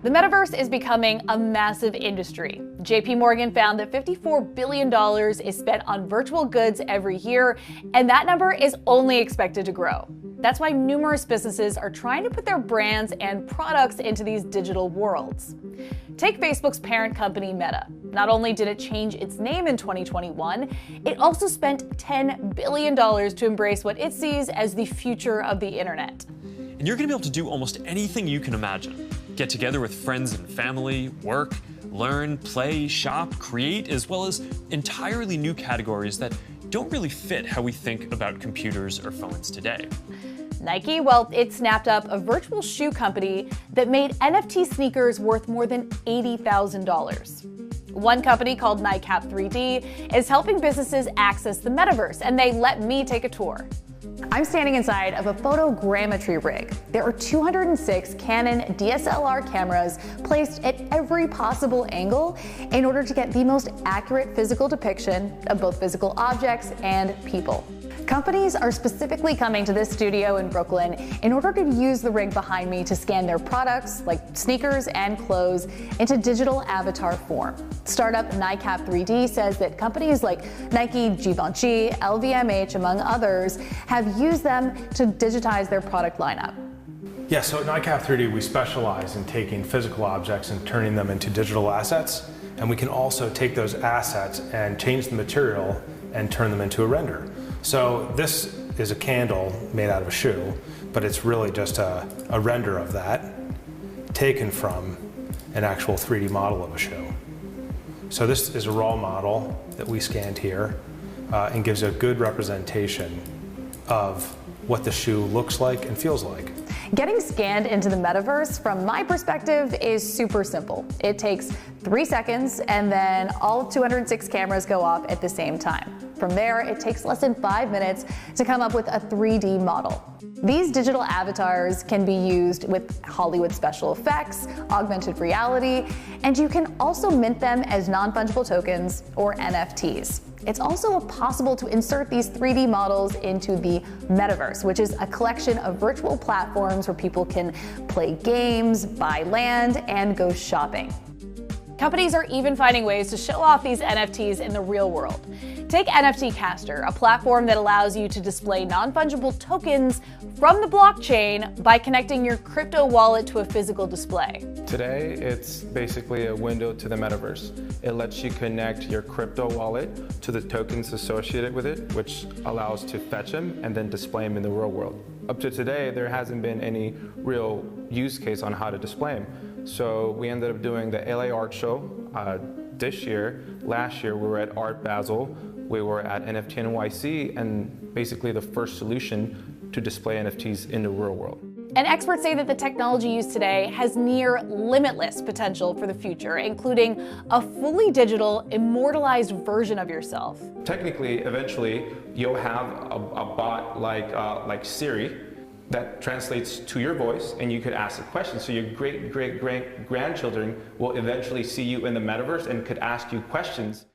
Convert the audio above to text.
The metaverse is becoming a massive industry. JP Morgan found that $54 billion is spent on virtual goods every year, and that number is only expected to grow. That's why numerous businesses are trying to put their brands and products into these digital worlds. Take Facebook's parent company, Meta. Not only did it change its name in 2021, it also spent $10 billion to embrace what it sees as the future of the internet. And you're going to be able to do almost anything you can imagine. Get together with friends and family, work, learn, play, shop, create, as well as entirely new categories that don't really fit how we think about computers or phones today. Nike, well, it snapped up a virtual shoe company that made NFT sneakers worth more than $80,000. One company called NICAP 3D is helping businesses access the metaverse, and they let me take a tour. I'm standing inside of a photogrammetry rig. There are 206 Canon DSLR cameras placed at every possible angle in order to get the most accurate physical depiction of both physical objects and people. Companies are specifically coming to this studio in Brooklyn in order to use the rig behind me to scan their products, like sneakers and clothes, into digital avatar form. Startup NICAP 3D says that companies like Nike, Givenchy, LVMH, among others, have used them to digitize their product lineup. Yeah, so at NICAP 3D, we specialize in taking physical objects and turning them into digital assets. And we can also take those assets and change the material and turn them into a render. So this is a candle made out of a shoe, but it's really just a render of that taken from an actual 3D model of a shoe. So this is a raw model that we scanned here and gives a good representation of what the shoe looks like and feels like. Getting scanned into the metaverse, from my perspective, is super simple. It takes 3 seconds, and then all 206 cameras go off at the same time. From there, it takes less than 5 minutes to come up with a 3D model. These digital avatars can be used with Hollywood special effects, augmented reality, and you can also mint them as non-fungible tokens or NFTs. It's also possible to insert these 3D models into the metaverse, which is a collection of virtual platforms where people can play games, buy land, and go shopping. Companies are even finding ways to show off these NFTs in the real world. Take NFT Caster, a platform that allows you to display non-fungible tokens from the blockchain by connecting your crypto wallet to a physical display. Today, it's basically a window to the metaverse. It lets you connect your crypto wallet to the tokens associated with it, which allows to fetch them and then display them in the real world. Up to today, there hasn't been any real use case on how to display them. So we ended up doing the LA Art Show this year. Last year, we were at Art Basel. We were at NFT NYC, and basically the first solution to display NFTs in the real world. And experts say that the technology used today has near limitless potential for the future, including a fully digital, immortalized version of yourself. Technically, eventually, you'll have a bot like Siri that translates to your voice, and you could ask a question. So your great-great-grandchildren will eventually see you in the metaverse and could ask you questions.